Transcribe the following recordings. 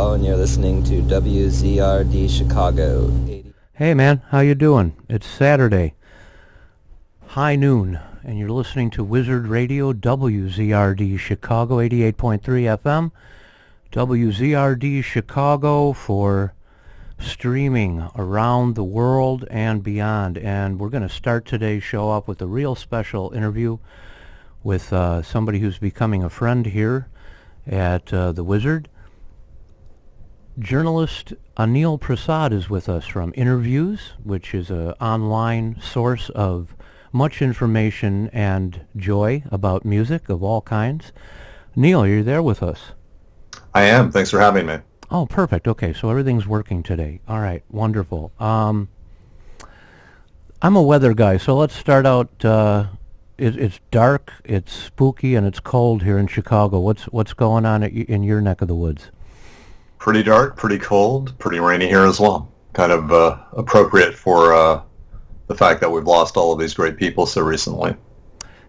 Paul, and you're listening to WZRD Chicago. Hey man, how you doing? It's Saturday, high noon, and you're listening to Wizard Radio, WZRD Chicago, 88.3 FM, WZRD Chicago for streaming around the world and beyond. And we're going to start today's show off with a real special interview with somebody who's becoming a friend here at the Wizard. Journalist ANIL PRASAD is with us from Innerviews, which is an online source of much information and joy about music of all kinds. Neil, you're there with us. I am. Thanks for having me. Oh, perfect. Okay, so everything's working today. All right, wonderful. I'm a weather guy, so let's start out. It's dark, it's spooky, and it's cold here in Chicago. What's going on in your neck of the woods? Pretty dark, pretty cold, pretty rainy here as well. Kind of appropriate for the fact that we've lost all of these great people so recently.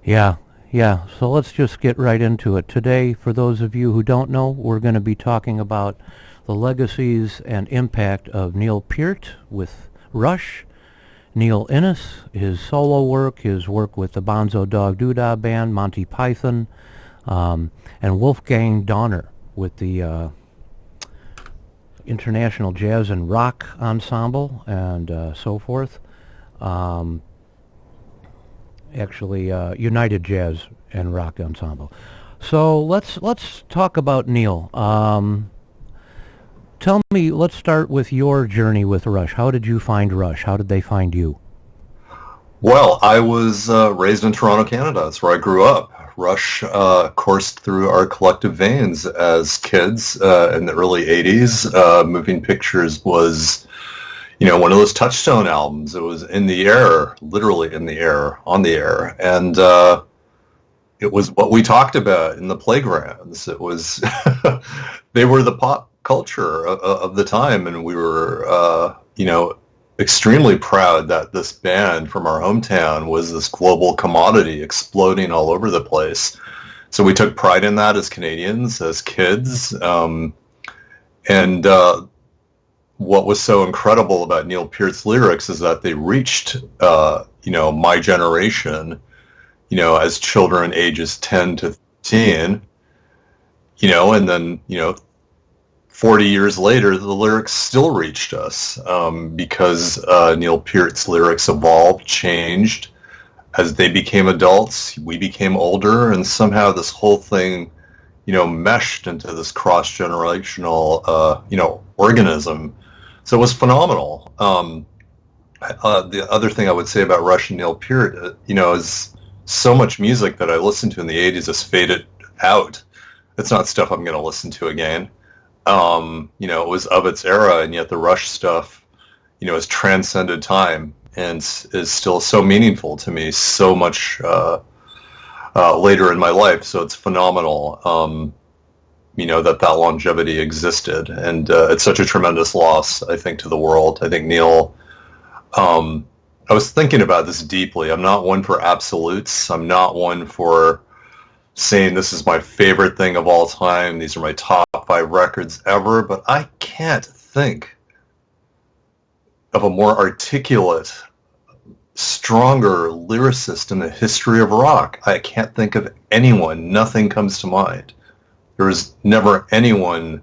Yeah. So let's just get right into it. Today, for those of you who don't know, we're going to be talking about the legacies and impact of NEIL PEART with Rush, Neil INNES, his solo work, his work with the Bonzo Dog Doodah Band, Monty Python, and Wolfgang Dauner with the International Jazz and Rock Ensemble and so forth. United Jazz and Rock Ensemble. So let's talk about Neil. Tell me, let's start with your journey with Rush. How did you find Rush? How did they find you? Well, I was raised in Toronto, Canada. That's where I grew up. Rush coursed through our collective veins as kids in the early 80s. Moving Pictures was, one of those touchstone albums. It was in the air, literally in the air, on the air. And it was what we talked about in the playgrounds. It was, they were the pop culture of the time, and we were, extremely proud that this band from our hometown was this global commodity exploding all over the place. So we took pride in that as Canadians, as kids. And what was so incredible about Neil Peart's lyrics is that they reached, my generation, as children ages 10 to 13, and then, 40 years later, the lyrics still reached us because Neil Peart's lyrics evolved, changed. As they became adults, we became older, and somehow this whole thing, meshed into this cross-generational, organism. So it was phenomenal. The other thing I would say about Rush and Neil Peart, is so much music that I listened to in the 80s has faded out. It's not stuff I'm going to listen to again. It was of its era, and yet the Rush stuff, has transcended time and is still so meaningful to me so much later in my life. So it's phenomenal, that longevity existed. And it's such a tremendous loss, I think, to the world. I think Neil, I was thinking about this deeply. I'm not one for absolutes. I'm not one for saying this is my favorite thing of all time, these are my top 5 records ever, but I can't think of a more articulate, stronger lyricist in the history of rock. I can't think of anyone. Nothing comes to mind. There was never anyone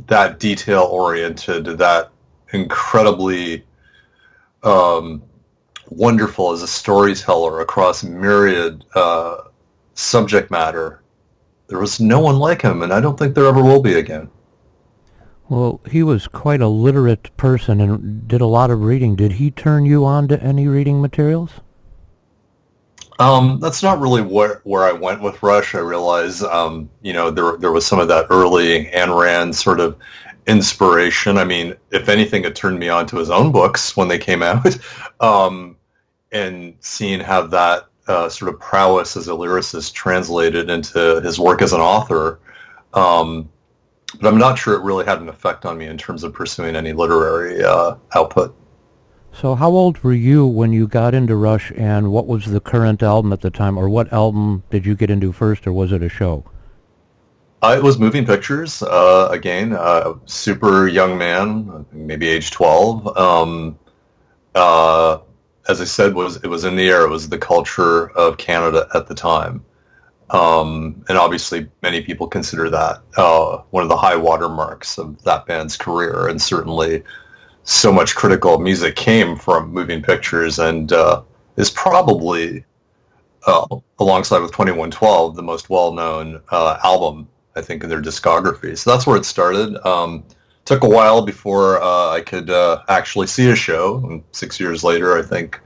that detail-oriented, that incredibly wonderful as a storyteller across myriad subject matter. There was no one like him, and I don't think there ever will be again. Well, he was quite a literate person and did a lot of reading. Did he turn you on to any reading materials? That's not really where I went with Rush. I realize, there was some of that early Ayn Rand sort of inspiration. I mean, if anything, it turned me on to his own books when they came out, and seeing how that sort of prowess as a lyricist translated into his work as an author. But I'm not sure it really had an effect on me in terms of pursuing any literary output. So how old were you when you got into Rush, and what was the current album at the time, or what album did you get into first, or was it a show? It was moving pictures, again, super young man, maybe age 12. Uh, as I said, it was in the air. It was the culture of Canada at the time. And obviously many people consider that one of the high watermarks of that band's career. And certainly so much critical music came from moving pictures and is probably, alongside with 2112, the most well-known album, I think, in their discography. So that's where it started. Took a while before I could actually see a show. And 6 years later, I think,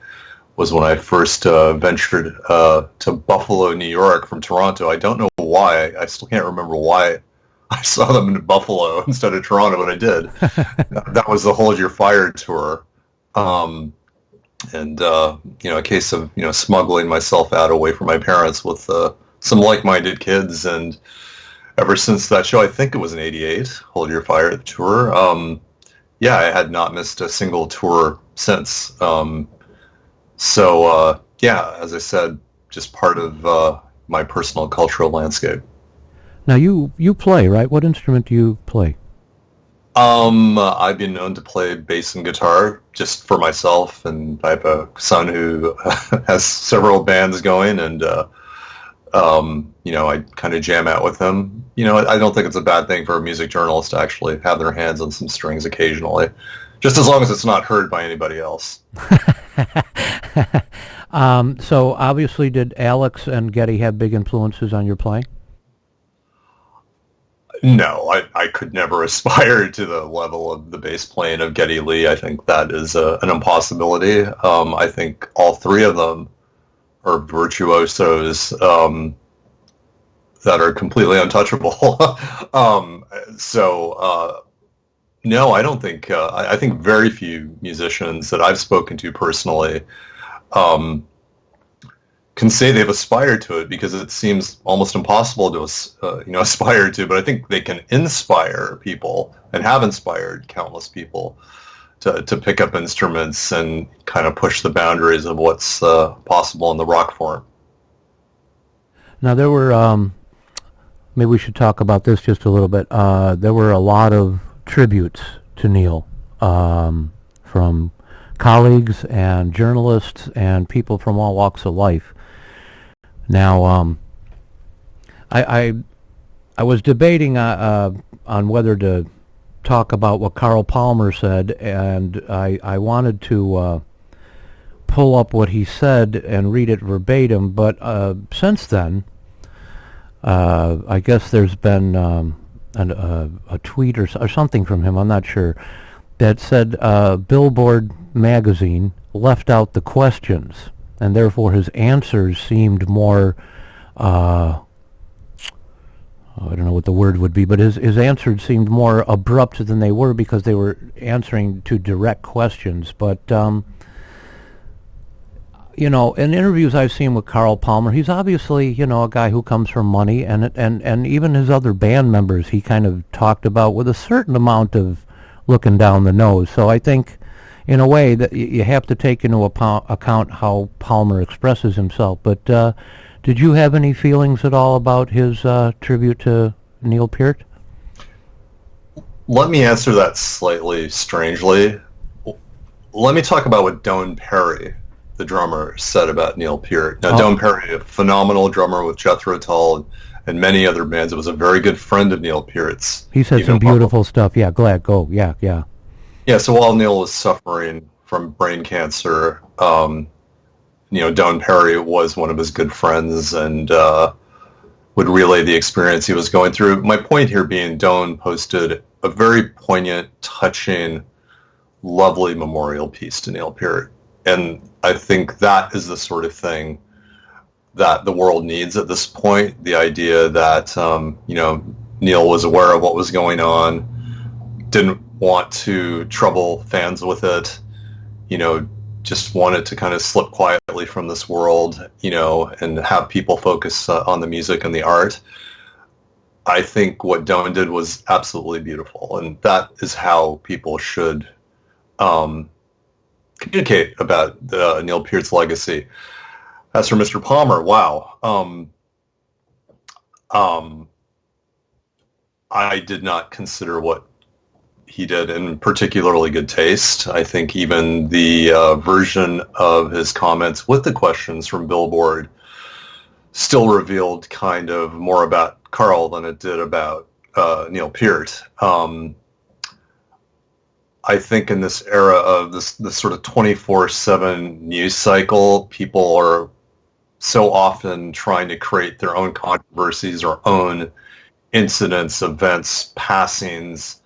was when I first ventured to Buffalo, New York from Toronto. I don't know why. I still can't remember why I saw them in Buffalo instead of Toronto, but I did. That was the Hold Your Fire tour. And a case of, smuggling myself out away from my parents with some like-minded kids. And ever since that show, I think it was in '88, Hold Your Fire tour, I had not missed a single tour since. As I said, just part of my personal cultural landscape. Now you play, right? What instrument do you play? I've been known to play bass and guitar just for myself, and I have a son who has several bands going, and I kind of jam out with him. I don't think it's a bad thing for a music journalist to actually have their hands on some strings occasionally, just as long as it's not heard by anybody else. So obviously, did Alex and Geddy have big influences on your playing? No, I could never aspire to the level of the bass playing of Geddy Lee. I think that is an impossibility. I think all three of them are virtuosos that are completely untouchable. No, I don't think. I think very few musicians that I've spoken to personally can say they've aspired to it, because it seems almost impossible to aspire to. But I think they can inspire people and have inspired countless people to pick up instruments and kind of push the boundaries of what's possible in the rock form. Now there were maybe we should talk about this just a little bit. There were a lot of tributes to Neil from colleagues and journalists and people from all walks of life. Now, I was debating on whether to talk about what Carl Palmer said, and I wanted to pull up what he said and read it verbatim. But since then, I guess there's been a tweet or something from him, I'm not sure, that said Billboard magazine left out the questions, and therefore his answers seemed more, I don't know what the word would be, but his answers seemed more abrupt than they were, because they were answering to direct questions. But, in interviews I've seen with Carl Palmer, he's obviously, a guy who comes from money, and even his other band members he kind of talked about with a certain amount of looking down the nose. So I think, in a way, that you have to take into account how Palmer expresses himself. But did you have any feelings at all about his tribute to Neil Peart? Let me answer that slightly strangely. Let me talk about what Don Perry, the drummer, said about Neil Peart. Now, Don Perry, a phenomenal drummer with Jethro Tull and many other bands, was a very good friend of Neil Peart's. He said some beautiful stuff. Yeah, glad. Go. Yeah. Yeah, so while Neil was suffering from brain cancer, Don Perry was one of his good friends and would relay the experience he was going through. My point here being, Don posted a very poignant, touching, lovely memorial piece to Neil Peart. And I think that is the sort of thing that the world needs at this point. The idea that, Neil was aware of what was going on, didn't want to trouble fans with it, just wanted to kind of slip quietly from this world, and have people focus on the music and the art. I think what Don did was absolutely beautiful, and that is how people should communicate about Neil Peart's legacy. As for Mr. Palmer, wow. I did not consider what he did in particularly good taste. I think even the version of his comments with the questions from Billboard still revealed kind of more about Carl than it did about NEIL PEART. I think in this era of this sort of 24/7 news cycle, people are so often trying to create their own controversies or own incidents, events, passings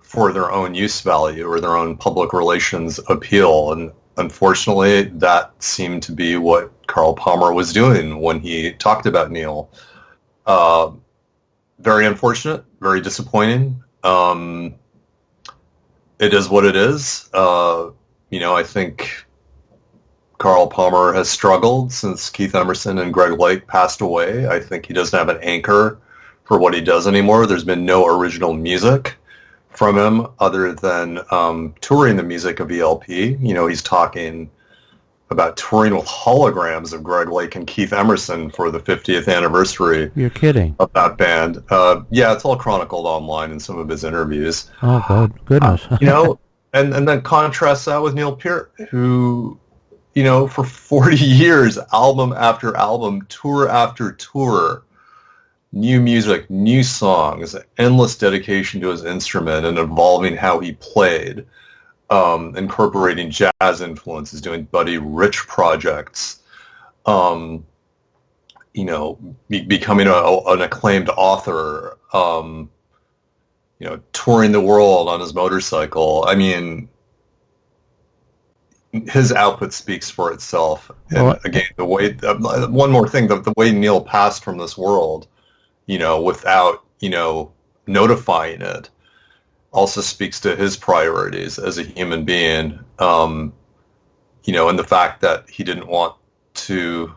for their own use value or their own public relations appeal. And unfortunately, that seemed to be what Carl Palmer was doing when he talked about NEIL. Very unfortunate, very disappointing. It is what it is. I think Carl Palmer has struggled since Keith Emerson and Greg Lake passed away. I think he doesn't have an anchor for what he does anymore. There's been no original music from him other than touring the music of ELP. He's talking about touring with holograms of Greg Lake and Keith Emerson for the 50th anniversary. You're kidding. Of that band. Yeah, it's all chronicled online in some of his interviews. Oh, goodness. And then contrast that with NEIL PEART, who, for 40 years, album after album, tour after tour, new music, new songs, endless dedication to his instrument and evolving how he played, incorporating jazz influences, doing Buddy Rich projects, becoming an acclaimed author, touring the world on his motorcycle. I mean, his output speaks for itself. And again, the way, one more thing, the way NEIL passed from this world, without, notifying it, also speaks to his priorities as a human being, and the fact that he didn't want to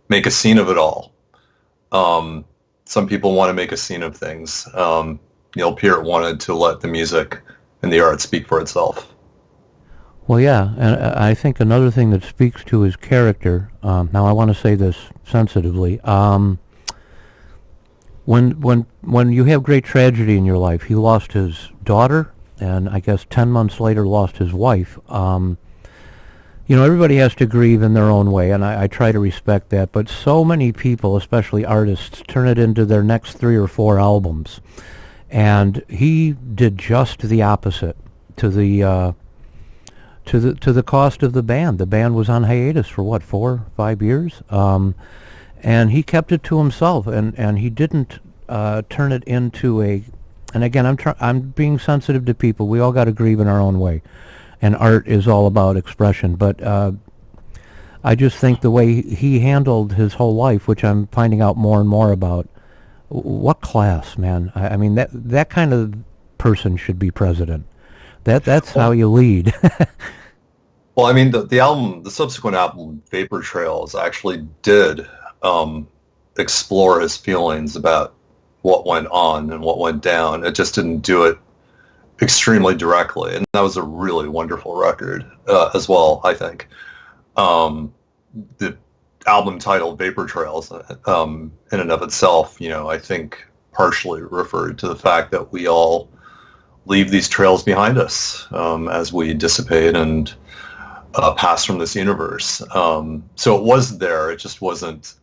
make a scene of it all. Some people want to make a scene of things. NEIL PEART wanted to let the music and the art speak for itself. Well, yeah, and I think another thing that speaks to his character, now I want to say this sensitively, when you have great tragedy in your life, he lost his daughter, and I guess 10 months later lost his wife. Everybody has to grieve in their own way, and I try to respect that, but so many people, especially artists, turn it into their next 3 or 4 albums. And he did just the opposite to the cost of the band. The band was on hiatus for 4 or 5 years, and he kept it to himself, and he didn't turn it into a. And again, I'm being sensitive to people. We all got to grieve in our own way, and art is all about expression. But I just think the way he handled his whole life, which I'm finding out more and more about. What class, man? I mean, that kind of person should be president. That's how you lead. Well, I mean, the subsequent album, Vapor Trails, actually did explore his feelings about what went on and what went down. It just didn't do it extremely directly, and that was a really wonderful record as well, I think. The album titled Vapor Trails, in and of itself, I think partially referred to the fact that we all leave these trails behind us as we dissipate and pass from this universe. So it was there. It just wasn't,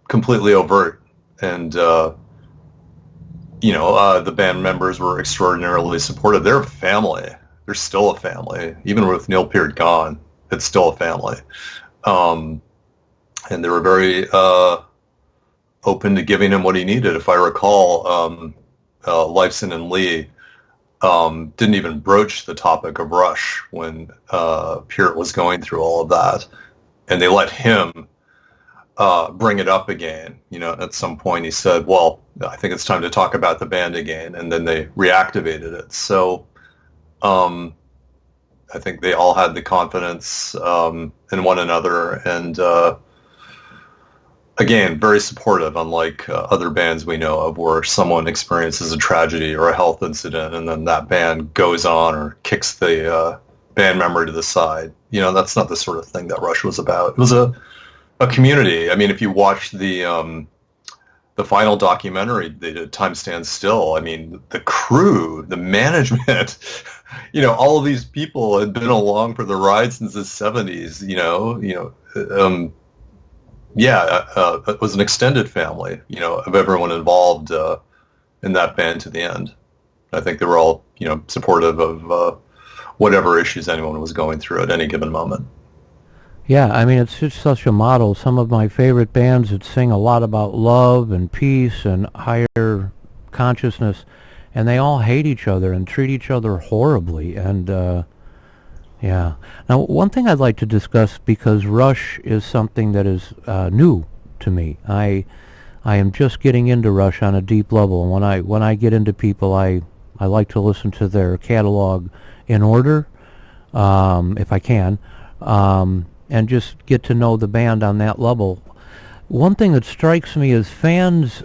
completely overt. And, the band members were extraordinarily supportive. They're a family. They're still a family. Even with NEIL PEART gone, it's still a family. And they were very open to giving him what he needed. If I recall, Lifeson and Lee didn't even broach the topic of Rush when PEART was going through all of that. And they let him bring it up again. At some point he said, well, I think it's time to talk about the band again. And then they reactivated it. So I think they all had the confidence in one another, and again, very supportive, unlike other bands we know of where someone experiences a tragedy or a health incident and then that band goes on or kicks the band member to the side. That's not the sort of thing that Rush was about. It was a community. I mean, if you watch the the final documentary they did, Time Stands Still, I mean, the crew, the management, all of these people had been along for the ride since the 70s, it was an extended family, of everyone involved in that band to the end. I think they were all, supportive of whatever issues anyone was going through at any given moment. Yeah, I mean, it's just such a model. Some of my favorite bands that sing a lot about love and peace and higher consciousness, and they all hate each other and treat each other horribly. And, yeah. Now, one thing I'd like to discuss, because Rush is something that is new to me. I am just getting into Rush on a deep level. And when I get into people, I like to listen to their catalog in order, if I can. And just get to know the band on that level. One thing that strikes me is fans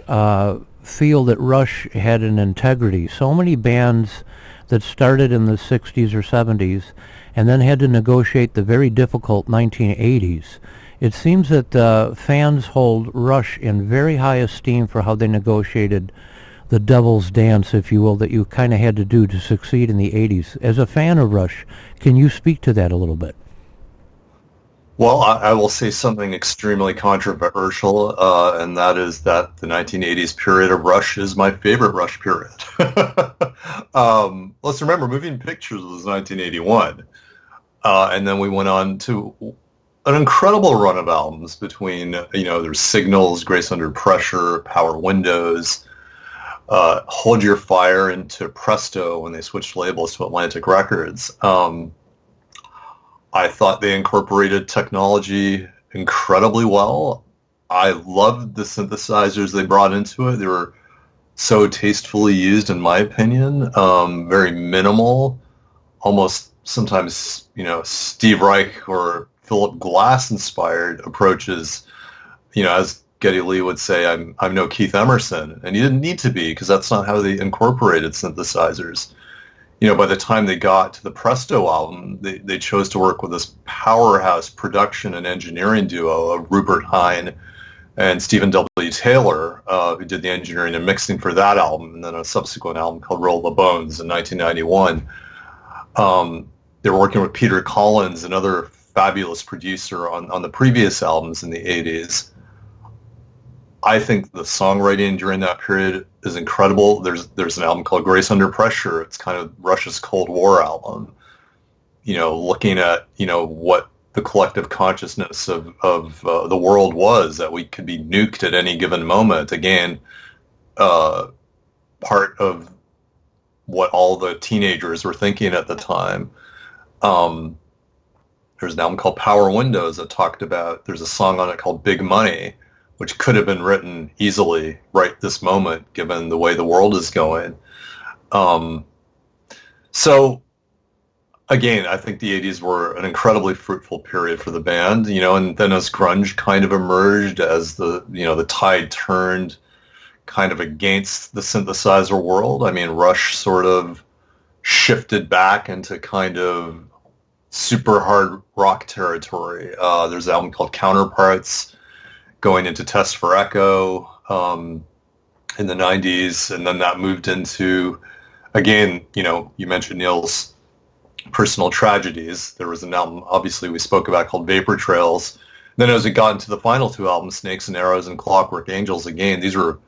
feel that Rush had an integrity. So many bands that started in the 60s or 70s and then had to negotiate the very difficult 1980s. It seems that fans hold Rush in very high esteem for how they negotiated the devil's dance, if you will, that you kind of had to do to succeed in the 80s. As a fan of Rush, can you speak to that a little bit? Well, I will say something extremely controversial, and that is that the 1980s period of Rush is my favorite Rush period. Let's remember, Moving Pictures was 1981, and then we went on to an incredible run of albums between, there's Signals, Grace Under Pressure, Power Windows, Hold Your Fire, into Presto when they switched labels to Atlantic Records. I thought they incorporated technology incredibly well. I loved the synthesizers they brought into it. They were so tastefully used, in my opinion. Very minimal, almost sometimes, Steve Reich or Philip Glass inspired approaches. As Geddy Lee would say, I'm no Keith Emerson, and he didn't need to be, because that's not how they incorporated synthesizers. By the time they got to the Presto album, they chose to work with this powerhouse production and engineering duo of Rupert Hine and Stephen W. Taylor, who did the engineering and mixing for that album, and then a subsequent album called Roll the Bones in 1991. They were working with Peter Collins, another fabulous producer, on the previous albums in the 80s. I think the songwriting during that period is incredible. There's an album called Grace Under Pressure. It's kind of Rush's Cold War album. Looking at what the collective consciousness of the world was, that we could be nuked at any given moment. Again, part of what all the teenagers were thinking at the time. There's an album called Power Windows that talked about. There's a song on it called Big Money, which could have been written easily right this moment, given the way the world is going. So, again, I think the 80s were an incredibly fruitful period for the band, and then as grunge kind of emerged, as the tide turned kind of against the synthesizer world, I mean, Rush sort of shifted back into kind of super hard rock territory. There's an album called Counterparts, going into Test for Echo in the 90s, and then that moved into, again, you mentioned Neil's personal tragedies. There was an album, obviously, we spoke about called Vapor Trails. Then as it got into the final two albums, Snakes and Arrows and Clockwork Angels, again, these were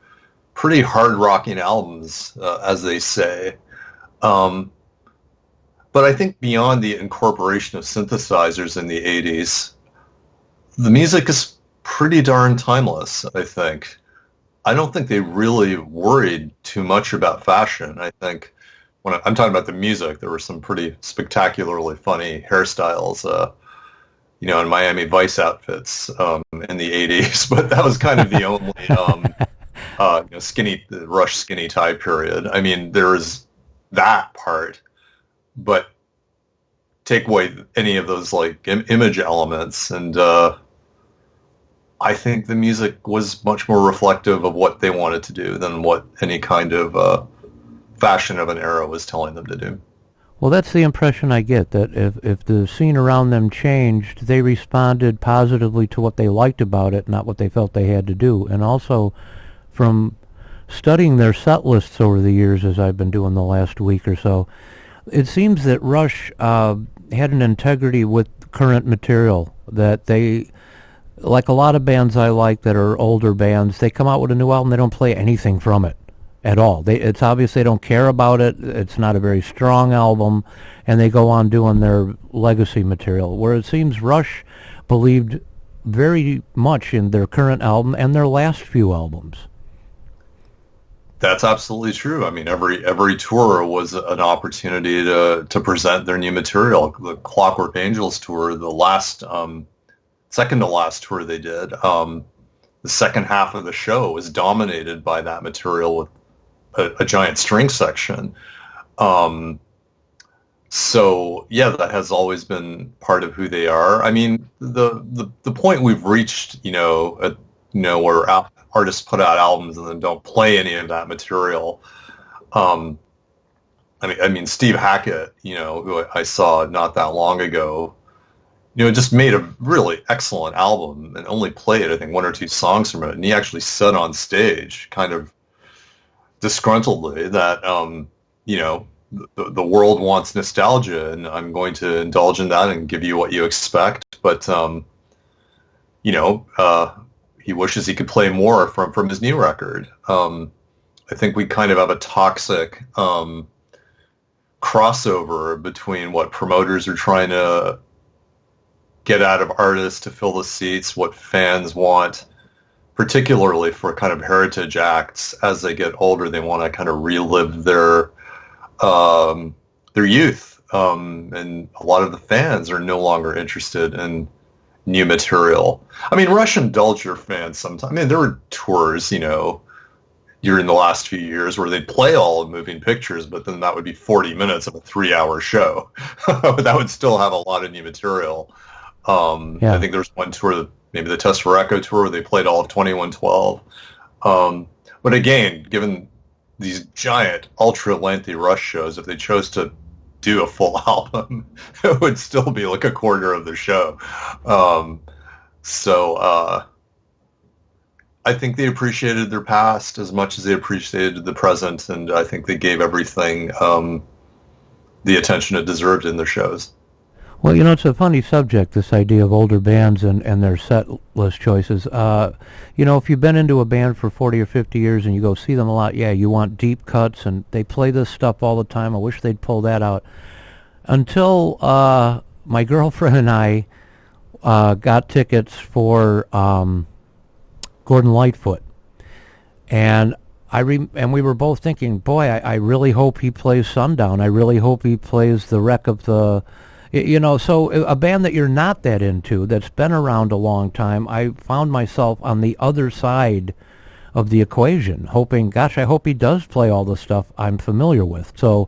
pretty hard-rocking albums, as they say. But I think beyond the incorporation of synthesizers in the 80s, the music is pretty darn timeless, I think. I don't think they really worried too much about fashion. I think when I'm talking about the music, there were some pretty spectacularly funny hairstyles, in Miami Vice outfits in the 80s, but that was kind of the only the Rush skinny tie period. I mean, there's that part, but take away any of those image elements, and I think the music was much more reflective of what they wanted to do than what any kind of fashion of an era was telling them to do. Well, that's the impression I get, that if the scene around them changed, they responded positively to what they liked about it, not what they felt they had to do. And also, from studying their set lists over the years, as I've been doing the last week or so, it seems that Rush had an integrity with current material that they, like a lot of bands I like that are older bands, they come out with a new album, they don't play anything from it at all. It's obvious they don't care about it. It's not a very strong album, and they go on doing their legacy material. Where it seems Rush believed very much in their current album and their last few albums. That's absolutely true. I mean, every tour was an opportunity to present their new material. The Clockwork Angels tour, the last second to last tour they did, the second half of the show was dominated by that material with a giant string section. So yeah, that has always been part of who they are. I mean, the point we've reached, where artists put out albums and then don't play any of that material. I mean, Steve Hackett, who I saw not that long ago, just made a really excellent album and only played, I think, one or two songs from it. And he actually said on stage, kind of disgruntledly, that, the world wants nostalgia, and I'm going to indulge in that and give you what you expect. But, he wishes he could play more from his new record. I think we kind of have a toxic crossover between what promoters are trying to get out of artists to fill the seats, what fans want, particularly for kind of heritage acts. As they get older, they want to kind of relive their youth. And a lot of the fans are no longer interested in new material. I mean, Rush indulge your fans sometimes. I mean, there were tours, during the last few years where they'd play all of Moving Pictures, but then that would be 40 minutes of a 3-hour show. That would still have a lot of new material. I think there's one tour, maybe the Test for Echo tour, where they played all of 2112. But again, given these giant, ultra-lengthy Rush shows, if they chose to do a full album, it would still be like a quarter of the show. So I think they appreciated their past as much as they appreciated the present, and I think they gave everything the attention it deserved in their shows. Well, it's a funny subject, this idea of older bands and their set list choices. If you've been into a band for 40 or 50 years and you go see them a lot, yeah, you want deep cuts, and they play this stuff all the time. I wish they'd pull that out. Until my girlfriend and I got tickets for Gordon Lightfoot. And we were both thinking, boy, I really hope he plays Sundown. I really hope he plays The Wreck of the... so a band that you're not that into, that's been around a long time, I found myself on the other side of the equation, hoping, gosh, I hope he does play all the stuff I'm familiar with. So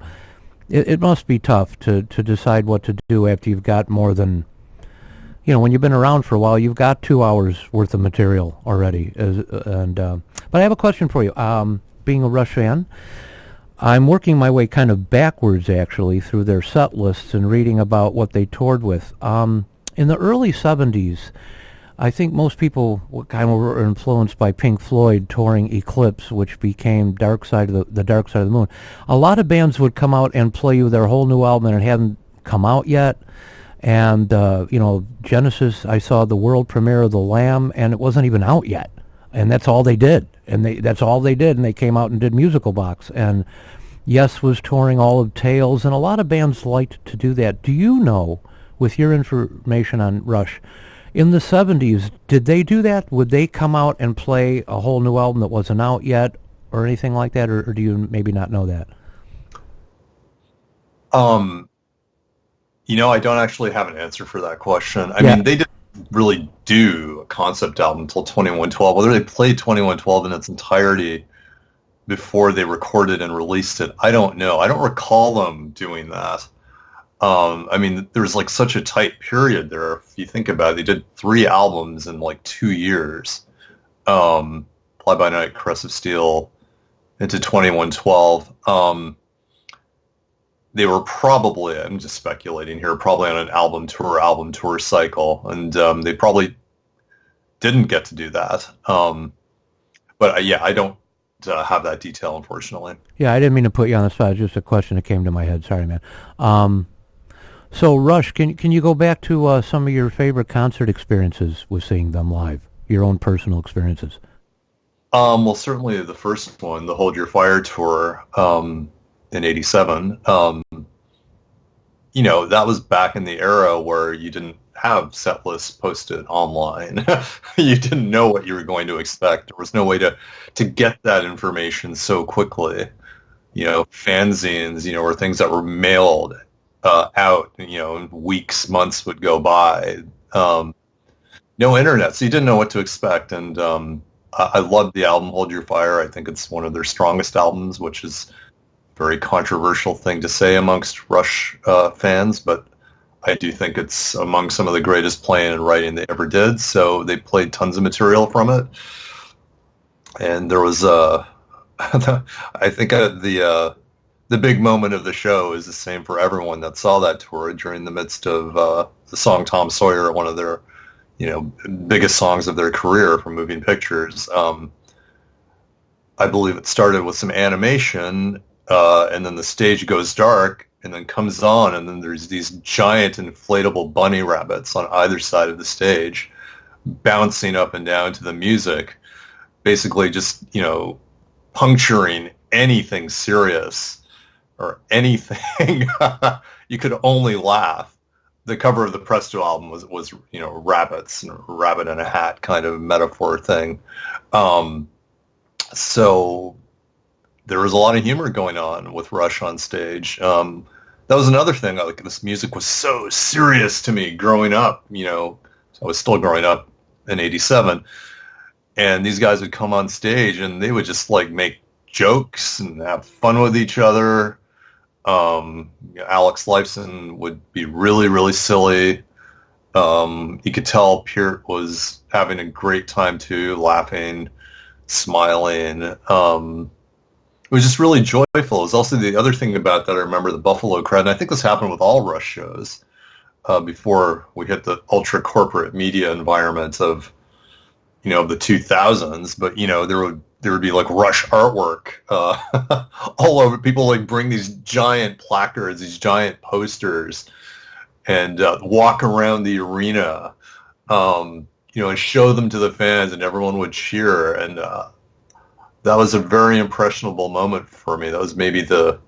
it must be tough to decide what to do after you've got more than, when you've been around for a while, you've got 2 hours worth of material already. But I have a question for you. Being a Rush fan, I'm working my way kind of backwards, actually, through their set lists and reading about what they toured with. In the early 70s, I think most people were influenced by Pink Floyd touring Eclipse, which became the Dark Side of the Moon. A lot of bands would come out and play you their whole new album, and it hadn't come out yet. And, Genesis, I saw the world premiere of The Lamb, and it wasn't even out yet. And that's all they did. And that's all they did, and they came out and did Musical Box. And Yes was touring all of Tales, and a lot of bands liked to do that. Do you know, with your information on Rush, in the 70s, did they do that? Would they come out and play a whole new album that wasn't out yet, or anything like that, or do you maybe not know that? I don't actually have an answer for that question. I mean, they didn't really do a concept album until 2112. Whether they played 2112 in its entirety before they recorded and released it, I don't know. I don't recall them doing that. There's like such a tight period there. If you think about it, they did 3 albums in like 2 years. Fly By Night, Caress of Steel, into 2112. They were probably, I'm just speculating here, probably on an album tour cycle, and they probably didn't get to do that. But yeah, I don't have that detail, unfortunately. Yeah, I didn't mean to put you on the spot. It's just a question that came to my head. Sorry, man. So, Rush, can you go back to some of your favorite concert experiences with seeing them live? Your own personal experiences. Well, certainly the first one, the Hold Your Fire tour in '87. That was back in the era where you didn't have set lists posted online. You didn't know what you were going to expect. There was no way to get that information so quickly. Fanzines, were things that were mailed out, weeks, months would go by. No internet, so you didn't know what to expect. And I love the album Hold Your Fire. I think it's one of their strongest albums, which is a very controversial thing to say amongst Rush fans, but I do think it's among some of the greatest playing and writing they ever did. So they played tons of material from it. And there was I think the big moment of the show is the same for everyone that saw that tour during the midst of the song Tom Sawyer, one of their biggest songs of their career from Moving Pictures. I believe it started with some animation, and then the stage goes dark and then comes on, and then there's these giant inflatable bunny rabbits on either side of the stage bouncing up and down to the music, basically just, puncturing anything serious or anything. You could only laugh. The cover of the Presto album was rabbits and a rabbit in a hat kind of metaphor thing. So there was a lot of humor going on with Rush on stage. That was another thing. Like, this music was so serious to me growing up. I was still growing up in '87, and these guys would come on stage and they would just make jokes and have fun with each other. Alex Lifeson would be really, really silly. You could tell Peart was having a great time too, laughing, smiling. It was just really joyful. It was also the other thing about that I remember, the Buffalo crowd, and I think this happened with all Rush shows before we hit the ultra corporate media environment of the 2000s. But there would be Rush artwork all over. People bring these giant placards, these giant posters, and walk around the arena, and show them to the fans, and everyone would cheer. And that was a very impressionable moment for me. That was maybe the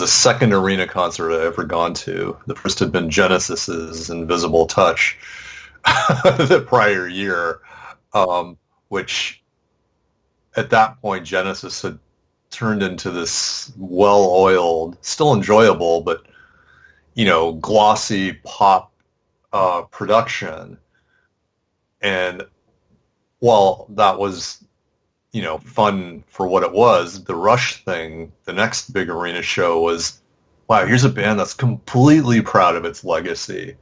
second arena concert I'd ever gone to. The first had been Genesis's Invisible Touch the prior year, which at that point Genesis had turned into this well-oiled, still enjoyable, but glossy pop production. And while that was fun for what it was, the Rush thing, the next big arena show was, wow, here's a band that's completely proud of its legacy.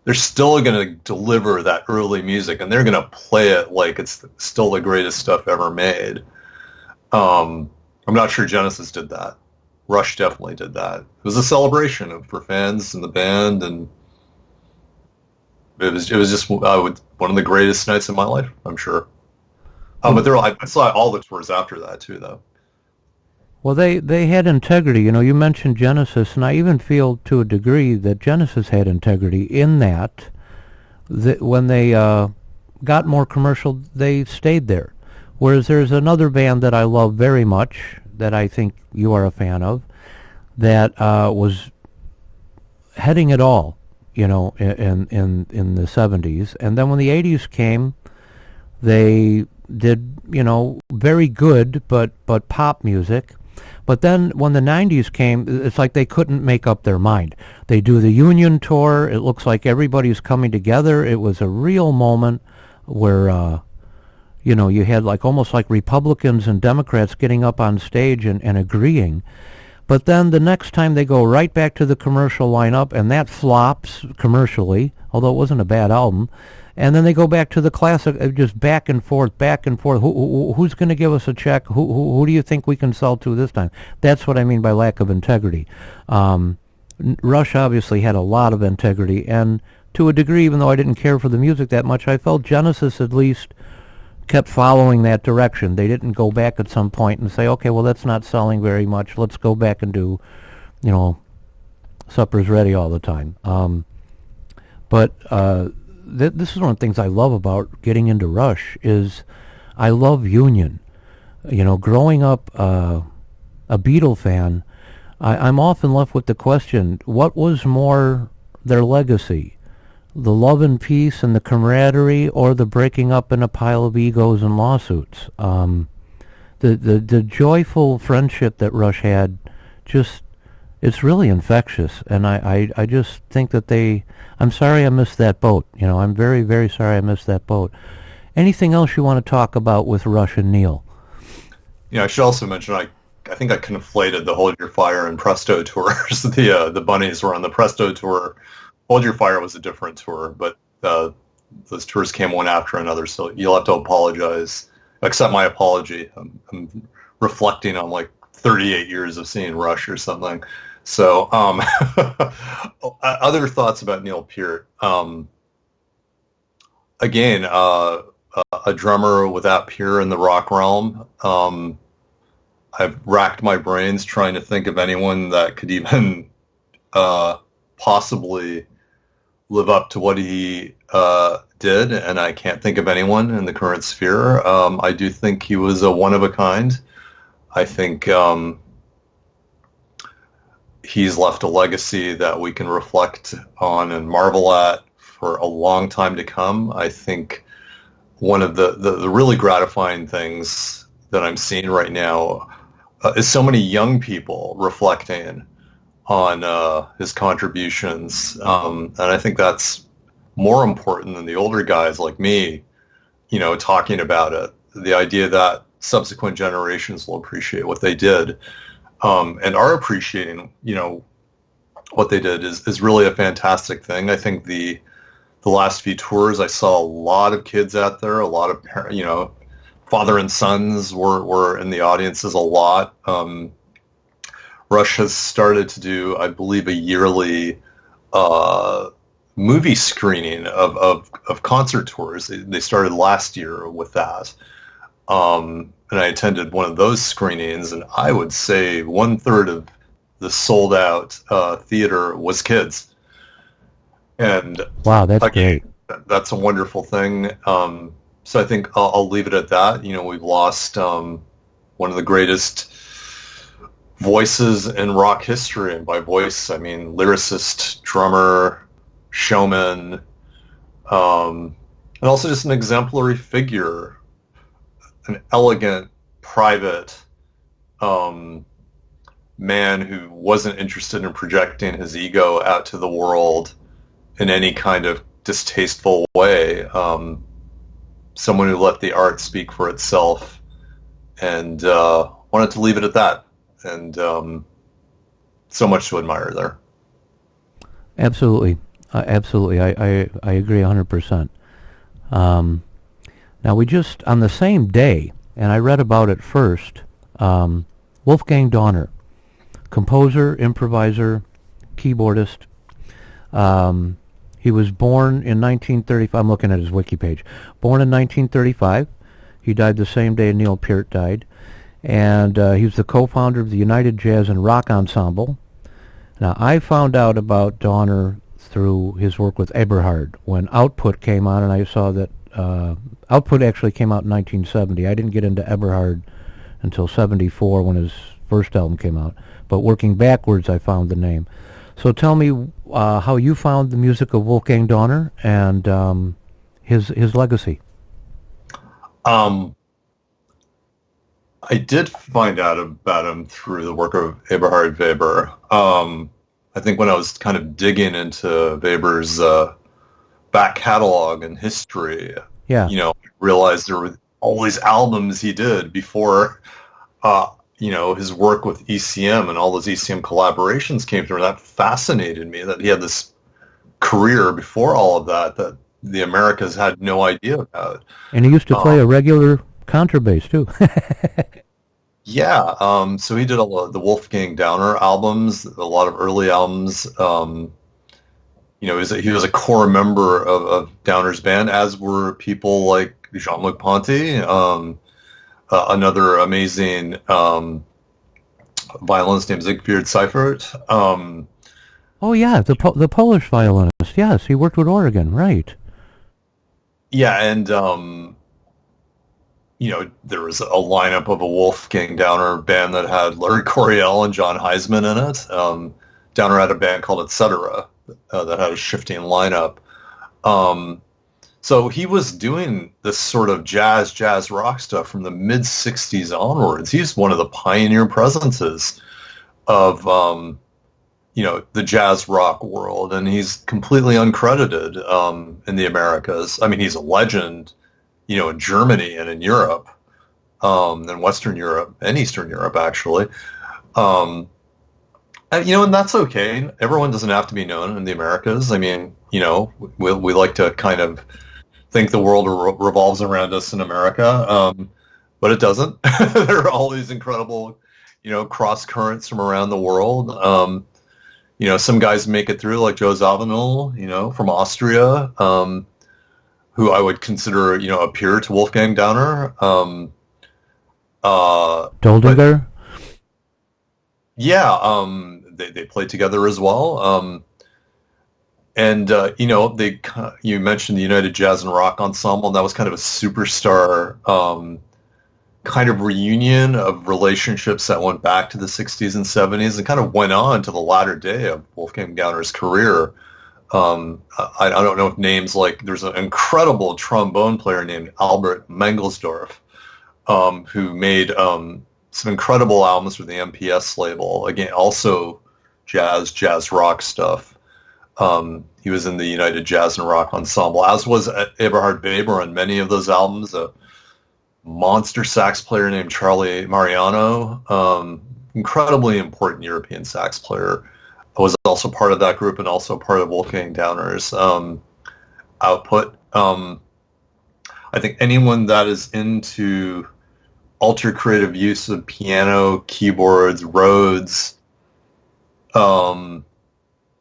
They're still going to deliver that early music, and they're going to play it like it's still the greatest stuff ever made. I'm not sure Genesis did that. Rush definitely did that. It was a celebration for fans and the band, and it was just one of the greatest nights of my life, I'm sure. But I saw all the tours after that too, though. Well, they had integrity. You mentioned Genesis, and I even feel to a degree that Genesis had integrity in that when they got more commercial, they stayed there. Whereas there's another band that I love very much that I think you are a fan of that was heading it all, in the 70s. And then when the 80s came, they did, very good, but pop music. But then when the 90s came, it's like they couldn't make up their mind. They do the Union tour. It looks like everybody's coming together. It was a real moment where, you had almost like Republicans and Democrats getting up on stage and agreeing. But then the next time they go right back to the commercial lineup, and that flops commercially, although it wasn't a bad album. And then they go back to the classic, just back and forth. Who's going to give us a check? Who do you think we can sell to this time? That's what I mean by lack of integrity. Rush obviously had a lot of integrity, and to a degree, even though I didn't care for the music that much, I felt Genesis at least kept following that direction. They didn't go back at some point and say, okay, well, that's not selling very much. Let's go back and do, Supper's Ready all the time. But this is one of the things I love about getting into Rush is I love Union. Growing up a Beatle fan, I'm often left with the question, what was more their legacy? The love and peace and the camaraderie, or the breaking up in a pile of egos and lawsuits? The joyful friendship that Rush had, it's really infectious, and I just think that I'm sorry I missed that boat. I'm very, very sorry I missed that boat. Anything else you want to talk about with Rush and Neil? I should also mention, I think I conflated the Hold Your Fire and Presto tours. The Bunnies were on the Presto tour. Hold Your Fire was a different tour, but those tours came one after another, so you'll have to apologize. Accept my apology. I'm reflecting on like 38 years of seeing Rush or something. So other thoughts about Neil Peart. Again, a drummer without peer in the rock realm. I've racked my brains trying to think of anyone that could even possibly live up to what he did, and I can't think of anyone in the current sphere. I do think he was a one of a kind. I think he's left a legacy that we can reflect on and marvel at for a long time to come. I think one of the really gratifying things that I'm seeing right now is so many young people reflecting on his contributions, and I think that's more important than the older guys like me, talking about it. The idea that subsequent generations will appreciate what they did, and are appreciating, what they did is really a fantastic thing. I think the last few tours, I saw a lot of kids out there, a lot of father and sons were in the audiences a lot. Rush has started to do, I believe, a yearly movie screening of concert tours. They started last year with that. And I attended one of those screenings, and I would say 1/3 of the sold-out theater was kids. And wow, that's great. That's a wonderful thing. So I think I'll leave it at that. We've lost one of the greatest voices in rock history, and by voice I mean lyricist, drummer, showman, and also just an exemplary figure, an elegant, private man who wasn't interested in projecting his ego out to the world in any kind of distasteful way. Someone who let the art speak for itself, and wanted to leave it at that. And so much to admire there. Absolutely. Absolutely. I agree 100%. Now, we just, on the same day, and I read about it first, Wolfgang Dauner, composer, improviser, keyboardist. He was born in 1935. I'm looking at his wiki page. Born in 1935. He died the same day Neil Peart died. And he was the co-founder of the United Jazz and Rock Ensemble. Now, I found out about Dauner through his work with Eberhard when Output came on, and I saw that Output actually came out in 1970. I didn't get into Eberhard until 74 when his first album came out. But working backwards, I found the name. So tell me how you found the music of Wolfgang Dauner and his legacy. I did find out about him through the work of Eberhard Weber. I think when I was kind of digging into Weber's back catalog and history, I realized there were all these albums he did before, his work with ECM and all those ECM collaborations came through. That fascinated me, that he had this career before all of that the Americas had no idea about. And he used to play a regular contrabass too. So he did a lot of the Wolfgang Dauner albums, a lot of early albums. He was a core member of Dauner's band, as were people like Jean-Luc Ponty, another amazing violinist named Siegfried Seifert. Oh yeah, the Polish violinist. Yes, he worked with Oregon, right? Yeah, and there was a lineup of a Wolfgang Downer band that had Larry Coryell and John Heisman in it. Downer had a band called Etc. That had a shifting lineup. So he was doing this sort of jazz rock stuff from the mid '60s onwards. He's one of the pioneer presences of the jazz rock world, and he's completely uncredited in the Americas. I mean, he's a legend, in Germany and in Europe, and Western Europe and Eastern Europe, actually. And that's okay. Everyone doesn't have to be known in the Americas. I mean, we like to kind of think the world revolves around us in America, but it doesn't. There are all these incredible, cross currents from around the world. Some guys make it through, like Joe Zawinul, from Austria, who I would consider, a peer to Wolfgang Downer. Doldinger? Yeah, they played together as well. You mentioned the United Jazz and Rock Ensemble, and that was kind of a superstar kind of reunion of relationships that went back to the 60s and 70s and kind of went on to the latter day of Wolfgang Downer's career. I don't know if names like, there's an incredible trombone player named Albert Mangelsdorf, who made some incredible albums for the MPS label. Again, also jazz rock stuff. He was in the United Jazz and Rock Ensemble, as was Eberhard Weber on many of those albums. A monster sax player named Charlie Mariano, incredibly important European sax player, was also part of that group and also part of Wolfgang Downer's output. I think anyone that is into ultra creative use of piano, keyboards, Rhodes,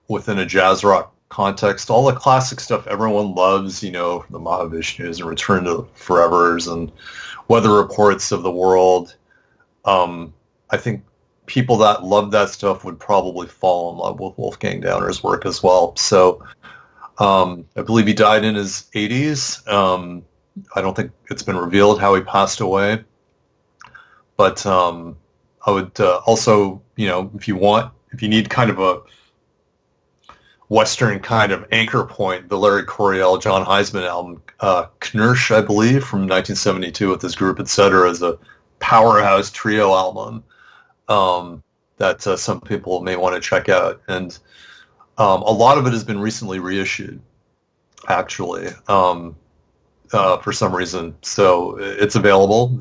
within a jazz rock context, all the classic stuff everyone loves, the Mahavishnus and Return to Forevers and Weather Reports of the world. I think people that love that stuff would probably fall in love with Wolfgang Downer's work as well. So I believe he died in his 80s. I don't think it's been revealed how he passed away. But I would also, if you need kind of a Western kind of anchor point, the Larry Coryell, John Heisman album, Knirsch, I believe, from 1972 with his group, etc., is a powerhouse trio album that some people may want to check out. And a lot of it has been recently reissued, actually, for some reason. So it's available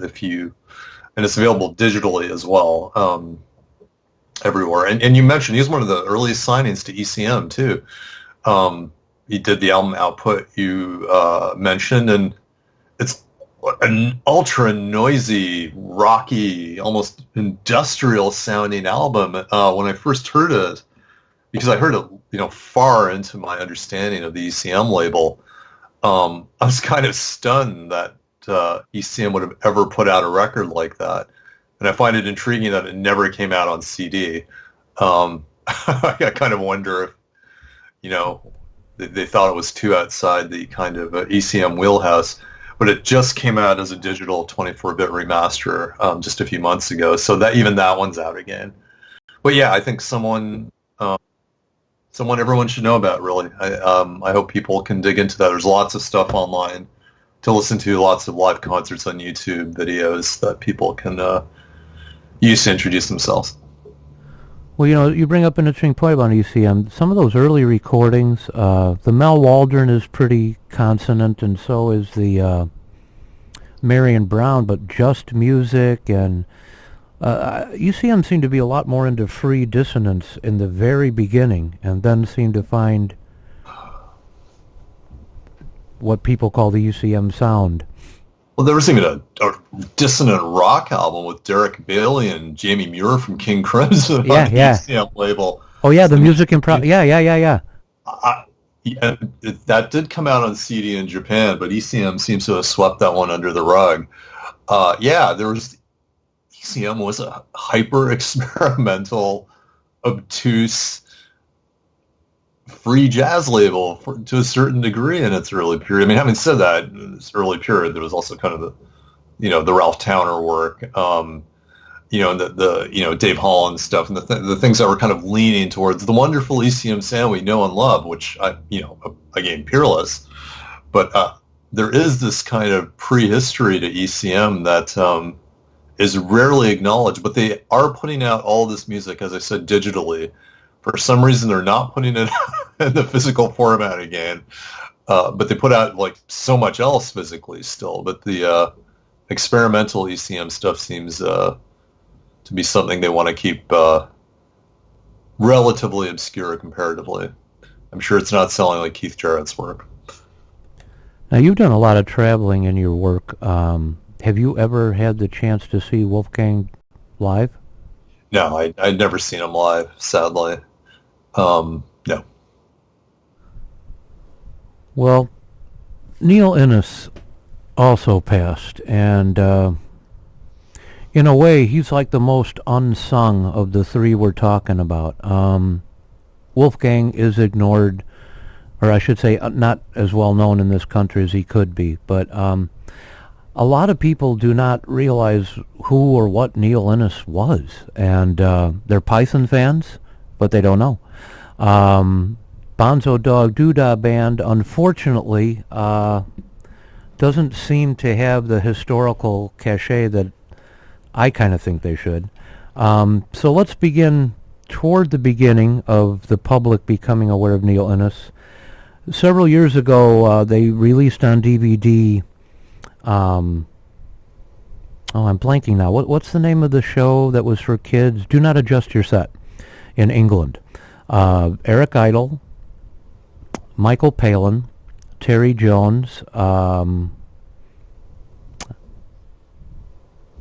and it's available digitally as well. Everywhere. And you mentioned he's one of the earliest signings to ECM too. He did the album Output you mentioned, and it's an ultra noisy, rocky, almost industrial sounding album. When I first heard it, because I heard it, far into my understanding of the ECM label, I was kind of stunned that ECM would have ever put out a record like that. And I find it intriguing that it never came out on CD. I kind of wonder if, they thought it was too outside the kind of ECM wheelhouse, but it just came out as a digital 24-bit remaster just a few months ago. So that one's out again. But yeah, I think someone everyone should know about, really. I hope people can dig into that. There's lots of stuff online to listen to, lots of live concerts on YouTube, videos that people can use to introduce themselves. Well, you bring up an interesting point about ECM. Some of those early recordings, the Mel Waldron is pretty consonant, and so is the Marion Brown, but Just Music and ECM seemed to be a lot more into free dissonance in the very beginning, and then seemed to find what people call the ECM sound. Well, there was even a dissonant rock album with Derek Bailey and Jamie Muir from King Crimson on the ECM label. Oh yeah, the music improv. Yeah. Yeah, that did come out on CD in Japan, but ECM seems to have swept that one under the rug. There was ECM was a hyper experimental, obtuse, free jazz label to a certain degree in its early period. I mean, having said that, in its early period, there was also kind of the Ralph Towner work, and the Dave Holland stuff, and the things that were kind of leaning towards the wonderful ECM sound we know and love, which again, peerless. But there is this kind of prehistory to ECM that is rarely acknowledged. But they are putting out all this music, as I said, digitally. For some reason, they're not putting it in the physical format again. But they put out like so much else physically still. But the experimental ECM stuff seems to be something they want to keep relatively obscure comparatively. I'm sure it's not selling like Keith Jarrett's work. Now, you've done a lot of traveling in your work. Have you ever had the chance to see Wolfgang live? No, I'd never seen him live, sadly. No. Well, Neil Innes also passed, and in a way, he's like the most unsung of the three we're talking about. Wolfgang is ignored, or I should say not as well known in this country as he could be, but a lot of people do not realize who or what Neil Innes was, and they're Python fans, but they don't know. Bonzo Dog Doodah Band, unfortunately, doesn't seem to have the historical cachet that I kind of think they should. So let's begin toward the beginning of the public becoming aware of Neil Innes. Several years ago, they released on DVD. I'm blanking now. What's the name of the show that was for kids? Do Not Adjust Your Set in England. Eric Idle, Michael Palin, Terry Jones.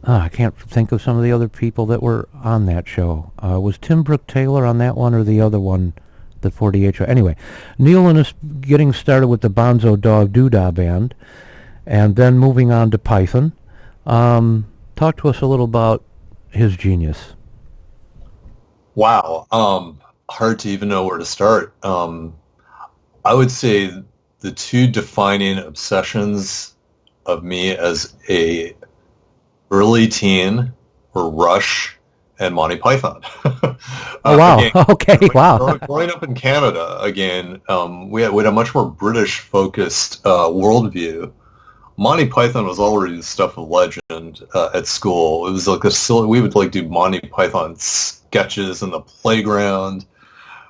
I can't think of some of the other people that were on that show. Was Tim Brooke Taylor on that one or the other one, the 48 show? Anyway, Neil Innes getting started with the Bonzo Dog Doodah Band, and then moving on to Python. Talk to us a little about his genius. Wow. Hard to even know where to start. I would say the two defining obsessions of me as a early teen were Rush and Monty Python. Oh, wow. Again, okay, wow. Growing up in Canada, again, we had a much more British-focused worldview. Monty Python was already the stuff of legend at school. It was like we would do Monty Python sketches in the playground.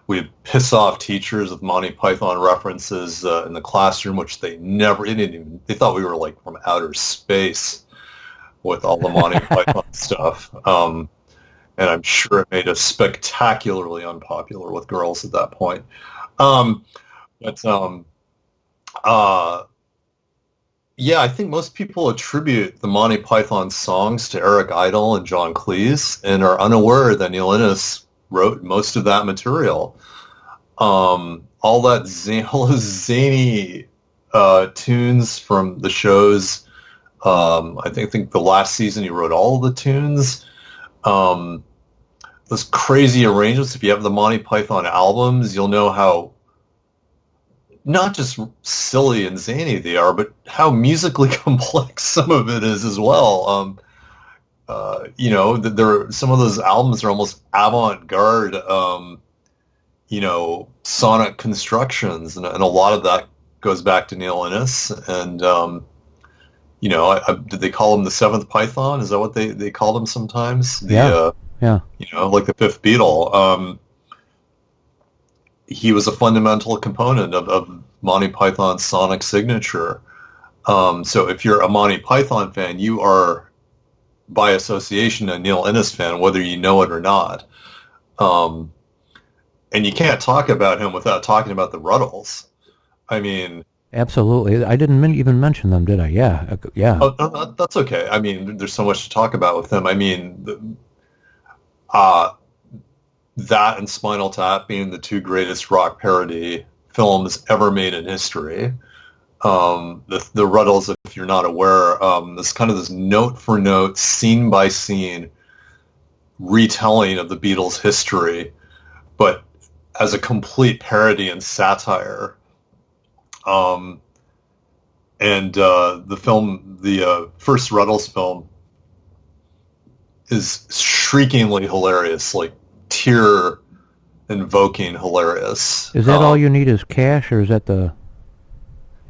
We'd piss off teachers with Monty Python references in the classroom, which they thought we were like from outer space with all the Monty Python stuff. And I'm sure it made us spectacularly unpopular with girls at that point. I think most people attribute the Monty Python songs to Eric Idle and John Cleese and are unaware that Neil Innes wrote most of that material. All those zany tunes from the shows. I think the last season he wrote all the tunes. Those crazy arrangements. If you have the Monty Python albums, you'll know how not just silly and zany they are, but how musically complex some of it is as well. Some of those albums are almost avant-garde, sonic constructions, and a lot of that goes back to Neil Innes. And did they call him the seventh Python? Is that what they called him sometimes? Yeah. Like the fifth Beatle. He was a fundamental component of Monty Python's sonic signature. So if you're a Monty Python fan, you are, by association, a Neil Innes fan, whether you know it or not. And you can't talk about him without talking about the Ruddles. I mean... Absolutely. I didn't even mention them, did I? Yeah. Oh, no, that's okay. I mean, there's so much to talk about with them. I mean, that and Spinal Tap being the two greatest rock parody films ever made in history. The Ruddles, if you're not aware, this kind of this note-for-note, scene-by-scene retelling of the Beatles' history, but as a complete parody and satire. The film, the first Ruddles film, is shriekingly hilarious, like tear-invoking hilarious. Is that all you need is cash, or is that the...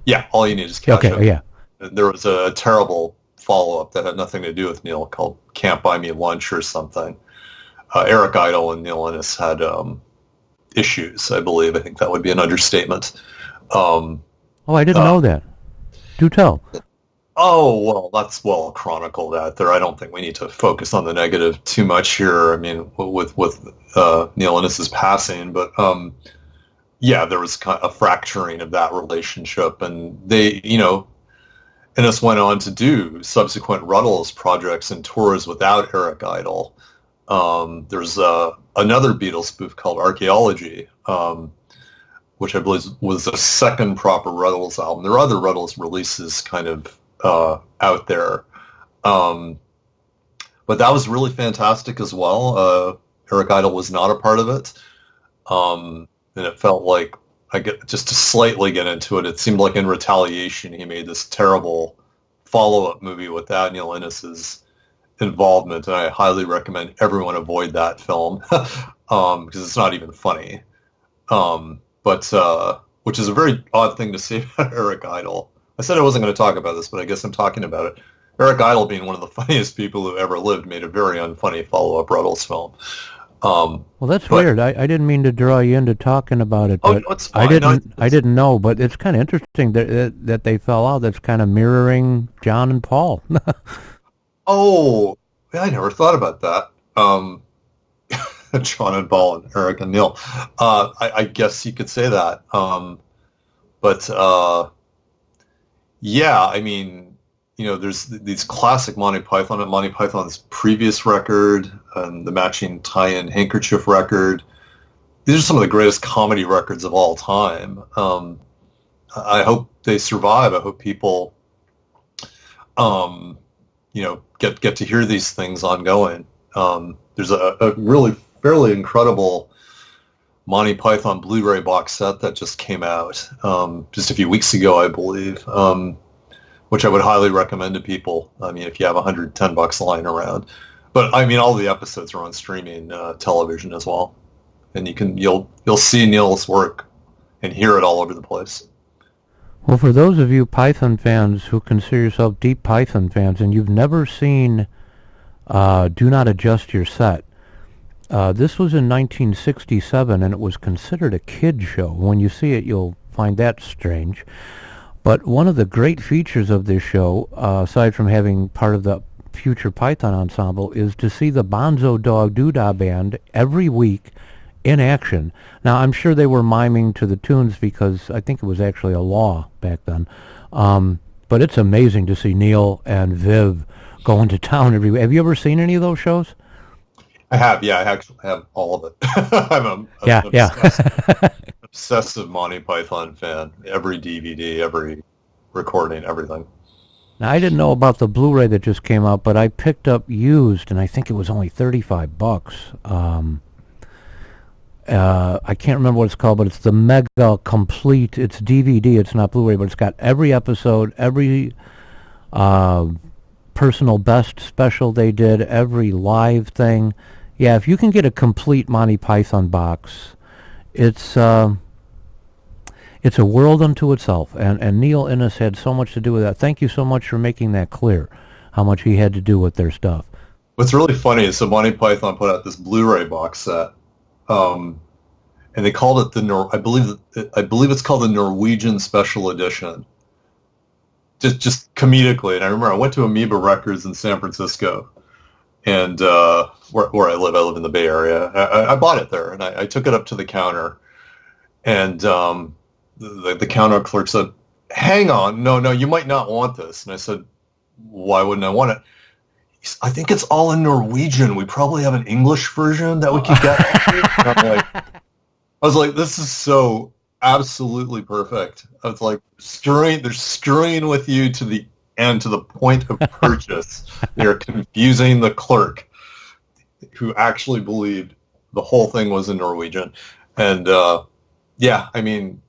Yeah, all you need is cash. Okay, yeah. There was a terrible follow-up that had nothing to do with Neil called Can't Buy Me Lunch or something. Eric Idle and Neil Innes had issues, I believe. I think that would be an understatement. Oh, I didn't know that. Do tell. Oh, well, that's well chronicled out there. I don't think we need to focus on the negative too much here. I mean, with Neil Innes' passing, but yeah, there was kind of a fracturing of that relationship, and they, Innes went on to do subsequent Ruddles projects and tours without Eric Idle. There's another Beatles spoof called Archaeology, which I believe was the second proper Ruddles album. There are other Ruddles releases kind of out there. But that was really fantastic as well. Eric Idle was not a part of it. And it felt like, just to slightly get into it, it seemed like in retaliation he made this terrible follow-up movie without Neil Innes' involvement, and I highly recommend everyone avoid that film because it's not even funny. Which is a very odd thing to say about Eric Idle. I said I wasn't going to talk about this, but I guess I'm talking about it. Eric Idle, being one of the funniest people who ever lived, made a very unfunny follow-up Ruddles film. Well, that's weird. I didn't mean to draw you into talking about it, but it's fine. I didn't know. But it's kind of interesting that they fell out. That's kind of mirroring John and Paul. Oh, yeah, I never thought about that. John and Paul and Eric and Neil. I guess you could say that. Yeah, I mean, there's these classic Monty Python and Monty Python's previous record and the matching tie-in handkerchief record. These are some of the greatest comedy records of all time. I hope they survive. I hope people, get to hear these things ongoing. There's a really fairly incredible Monty Python Blu-ray box set that just came out just a few weeks ago, I believe. Which I would highly recommend to people. I mean, if you have $110 lying around, but I mean, all the episodes are on streaming television as well, and you'll see Neil's work and hear it all over the place. Well, for those of you Python fans who consider yourself deep Python fans, and you've never seen "Do Not Adjust Your Set," this was in 1967, and it was considered a kid show. When you see it, you'll find that strange. But one of the great features of this show, aside from having part of the future Python ensemble, is to see the Bonzo Dog Doodah Band every week in action. Now, I'm sure they were miming to the tunes because I think it was actually a law back then. But it's amazing to see Neil and Viv going to town every week. Have you ever seen any of those shows? I have, yeah. I actually have all of it. I'm obsessive Monty Python fan. Every DVD, every recording, everything. Now, I didn't know about the Blu-ray that just came out, but I picked up used, and I think it was only $35. I can't remember what it's called, but it's the Mega Complete. It's DVD. It's not Blu-ray, but it's got every episode, every personal best special they did, every live thing. Yeah, if you can get a complete Monty Python box, it's a world unto itself, and Neil Innes had so much to do with that. Thank you so much for making that clear, how much he had to do with their stuff. What's really funny is Monty Python put out this Blu-ray box set, and they called it I believe it's called the Norwegian Special Edition. Just comedically, and I remember I went to Amoeba Records in San Francisco, and where I live in the Bay Area. I bought it there, and I took it up to the counter, and the counter clerk said, "Hang on, no, you might not want this." And I said, "Why wouldn't I want it?" He said, "I think it's all in Norwegian. We probably have an English version that we could get." And I was like, this is so absolutely perfect. It's like they're screwing with you to the end, to the point of purchase. They're confusing the clerk who actually believed the whole thing was in Norwegian. And yeah, I mean,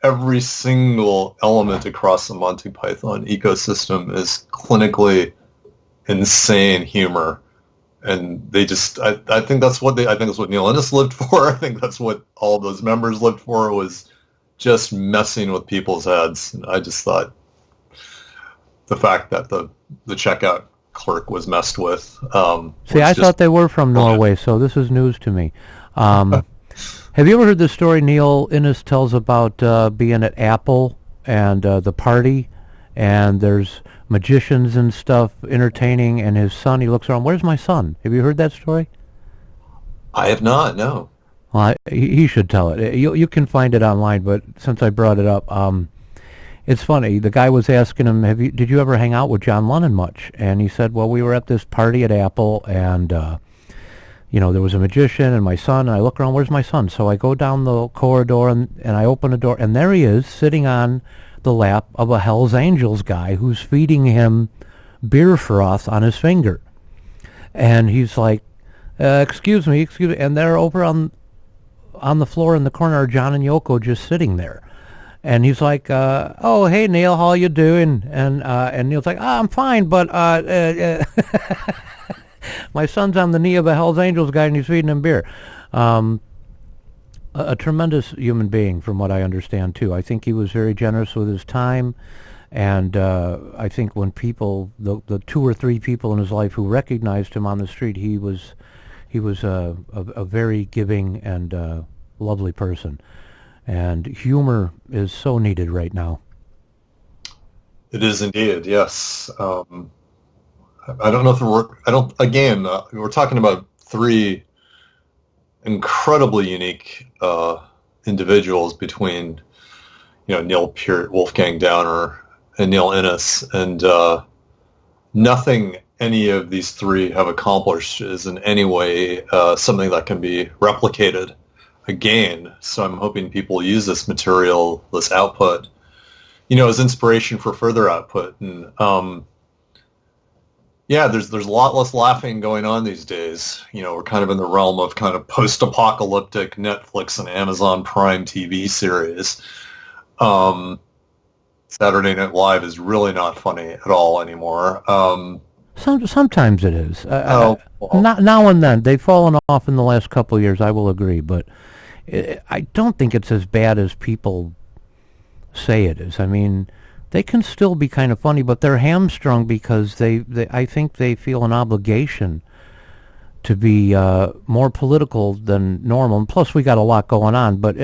every single element across the Monty Python ecosystem is clinically insane humor. And they just, I think that's what I think that's what Neil Innes lived for. I think that's what all those members lived for, was just messing with people's heads. And I just thought the fact that the checkout clerk was messed with. See, I thought they were from Norway, so this is news to me. Have you ever heard the story Neil Innes tells about being at Apple and the party, and there's magicians and stuff entertaining, and his son, he looks around, where's my son? Have you heard that story? I have not, no. Well, he should tell it. You can find it online, but since I brought it up, it's funny. The guy was asking him, did you ever hang out with John Lennon much? And he said, well, we were at this party at Apple, and there was a magician and my son, and I look around, where's my son? So I go down the corridor, and I open the door, and there he is, sitting on the lap of a Hell's Angels guy who's feeding him beer froth on his finger. And he's like, excuse me, and they're over on the floor in the corner are John and Yoko just sitting there. And he's like, oh, hey, Neil, how you doing? And Neil's like, I'm fine, but my son's on the knee of a Hell's Angels guy, and he's feeding him beer. A tremendous human being, from what I understand, too. I think he was very generous with his time, and I think when people, the two or three people in his life who recognized him on the street, he was a very giving and lovely person. And humor is so needed right now. It is indeed, yes. I don't know if we're talking about three incredibly unique individuals between, Neil Peart, Wolfgang Dauner, and Neil Innes, and nothing any of these three have accomplished is in any way something that can be replicated again. So I'm hoping people use this material, this output, as inspiration for further output. And yeah, there's a lot less laughing going on these days. We're kind of in the realm of kind of post-apocalyptic Netflix and Amazon Prime TV series. Saturday Night Live is really not funny at all anymore. Sometimes it is. Well, now and then. They've fallen off in the last couple of years, I will agree, but I don't think it's as bad as people say it is. I mean, they can still be kind of funny, but they're hamstrung because I think they feel an obligation to be more political than normal. And plus, we got a lot going on. But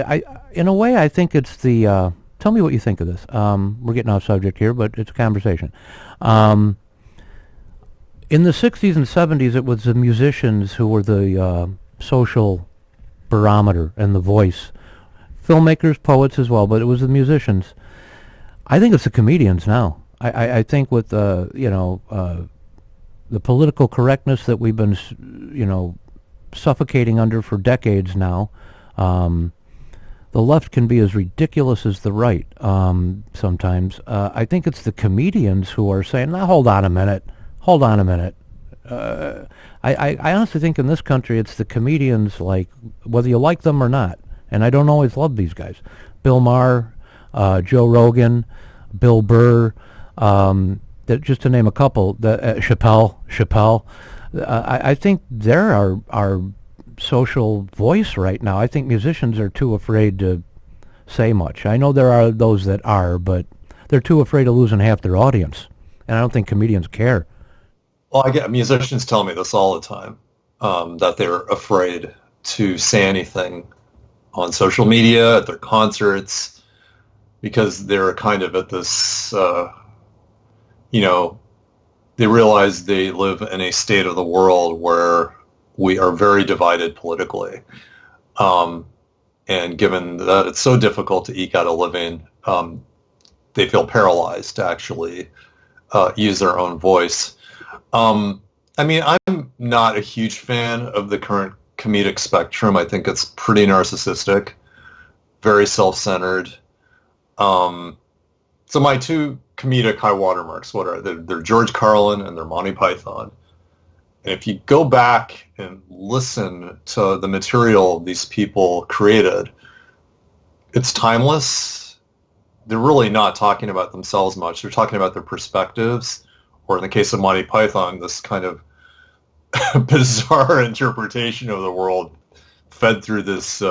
in a way, I think it's the... tell me what you think of this. We're getting off subject here, but it's a conversation. In the 60s and 70s, it was the musicians who were the social barometer and the voice. Filmmakers, poets as well, but it was the musicians. I think it's the comedians now. I think with the political correctness that we've been suffocating under for decades now, the left can be as ridiculous as the right sometimes. I think it's the comedians who are saying, now hold on a minute. I honestly think in this country it's the comedians, like, whether you like them or not, and I don't always love these guys. Bill Maher, Joe Rogan, Bill Burr, just to name a couple, Chappelle. I think they're our social voice right now. I think musicians are too afraid to say much. I know there are those that are, but they're too afraid of losing half their audience, and I don't think comedians care. Well, I get musicians tell me this all the time, that they're afraid to say anything on social media, at their concerts, because they're kind of at this, they realize they live in a state of the world where we are very divided politically. And given that it's so difficult to eke out a living, they feel paralyzed to actually use their own voice. I'm not a huge fan of the current comedic spectrum. I think it's pretty narcissistic. very self-centered. So my two comedic high watermarks, what are they? They're George Carlin and they're Monty Python. And if you go back and listen to the material these people created, it's timeless. They're really not talking about themselves much. They're talking about their perspectives, or in the case of Monty Python, this kind of bizarre interpretation of the world fed through this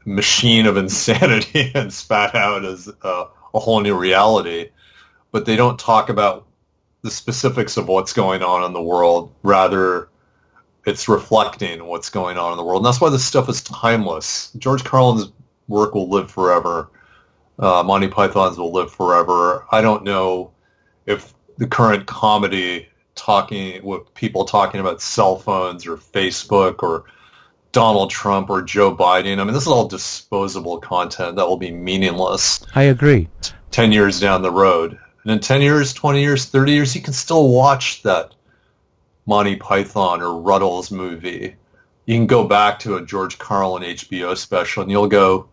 machine of insanity and spat out as a whole new reality. But they don't talk about the specifics of what's going on in the world. Rather, it's reflecting what's going on in the world. And that's why this stuff is timeless. George Carlin's work will live forever. Monty Python's will live forever. I don't know if the current comedy with people talking about cell phones or Facebook or Donald Trump or Joe Biden. I mean, this is all disposable content that will be meaningless. I agree. 10 years down the road. And in 10 years, 20 years, 30 years, you can still watch that Monty Python or Ruddles movie. You can go back to a George Carlin HBO special and you'll go,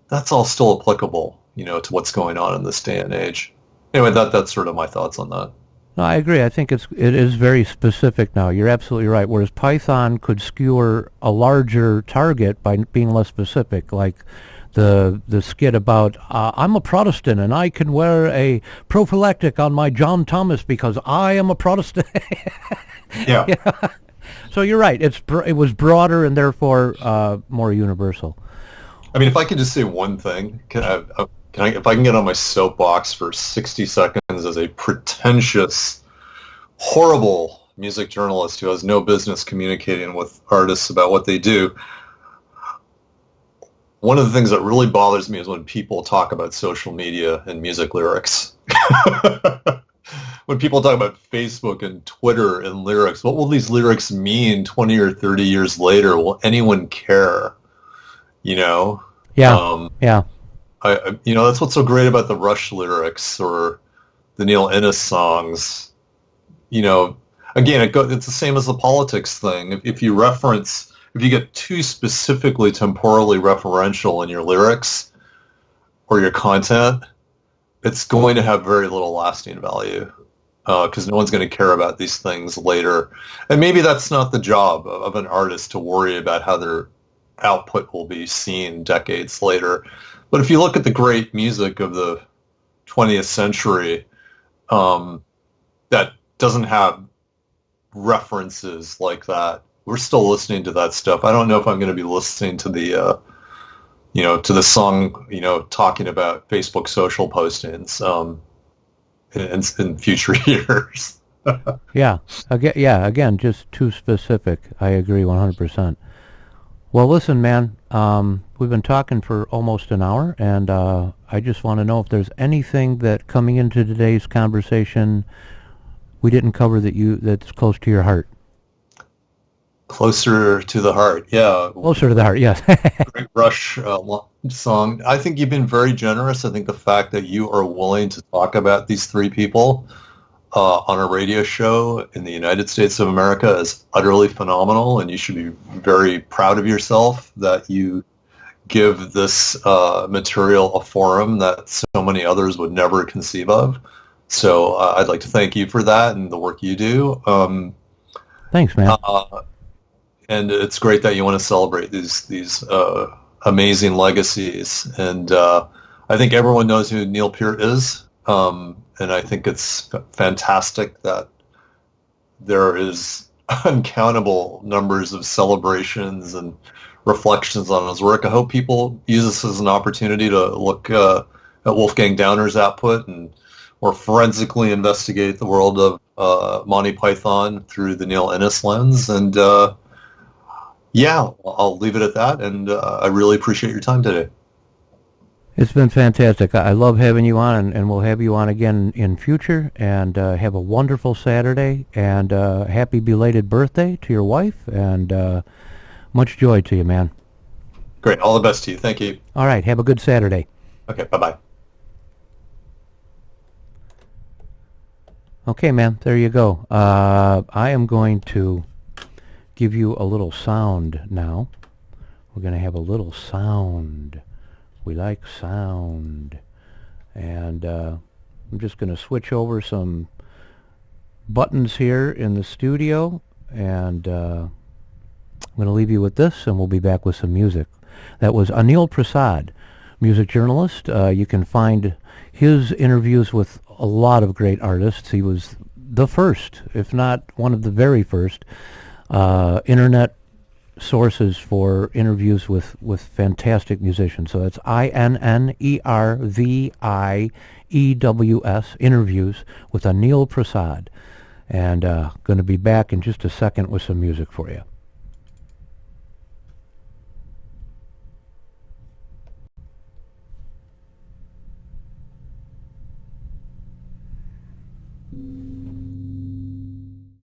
that's all still applicable, to what's going on in this day and age. Anyway, that's sort of my thoughts on that. No, I agree. I think it is very specific now. You're absolutely right. Whereas Python could skewer a larger target by being less specific, like the skit about I'm a Protestant and I can wear a prophylactic on my John Thomas because I am a Protestant. Yeah. Yeah. So you're right. It was broader and therefore more universal. I mean, if I could just say one thing, if I can get on my soapbox for 60 seconds as a pretentious, horrible music journalist who has no business communicating with artists about what they do, one of the things that really bothers me is when people talk about social media and music lyrics. When people talk about Facebook and Twitter and lyrics, what will these lyrics mean 20 or 30 years later? Will anyone care? Yeah. Yeah. That's what's so great about the Rush lyrics or the Neil Innes songs. Again, it's the same as the politics thing. If you get too specifically temporally referential in your lyrics or your content, it's going to have very little lasting value because no one's going to care about these things later. And maybe that's not the job of an artist to worry about how their output will be seen decades later. But if you look at the great music of the 20th century that doesn't have references like that, we're still listening to that stuff. I don't know if I'm going to be listening to the, to the song, talking about Facebook social postings in future years. Yeah. Again, just too specific. I agree 100%. Well, listen, man, we've been talking for almost an hour, and I just want to know if there's anything that coming into today's conversation we didn't cover that's close to your heart. Closer to the heart, yeah. Closer to the heart, yes. Great Rush song. I think you've been very generous. I think the fact that you are willing to talk about these three people on a radio show in the United States of America is utterly phenomenal, and you should be very proud of yourself that you give this material a forum that so many others would never conceive of. So I'd like to thank you for that and the work you do. Thanks, man. And it's great that you want to celebrate these amazing legacies. And I think everyone knows who Neil Peart is. And I think it's fantastic that there is uncountable numbers of celebrations and reflections on his work. I hope people use this as an opportunity to look at Wolfgang Dauner's output or forensically investigate the world of Monty Python through the Neil Innes lens. And I'll leave it at that. And I really appreciate your time today. It's been fantastic. I love having you on, and we'll have you on again in future. And have a wonderful Saturday, and happy belated birthday to your wife, and much joy to you, man. Great. All the best to you. Thank you. All right. Have a good Saturday. Okay. Bye-bye. Okay, man. There you go. I am going to give you a little sound now We're going to have a little sound. We like sound. And I'm just going to switch over some buttons here in the studio, and I'm going to leave you with this, and we'll be back with some music. That was ANIL PRASAD, music journalist. You can find his interviews with a lot of great artists. He was the first, if not one of the very first, internet sources for interviews with fantastic musicians. So that's INNERVIEWS, interviews with ANIL PRASAD. And going to be back in just a second with some music for you.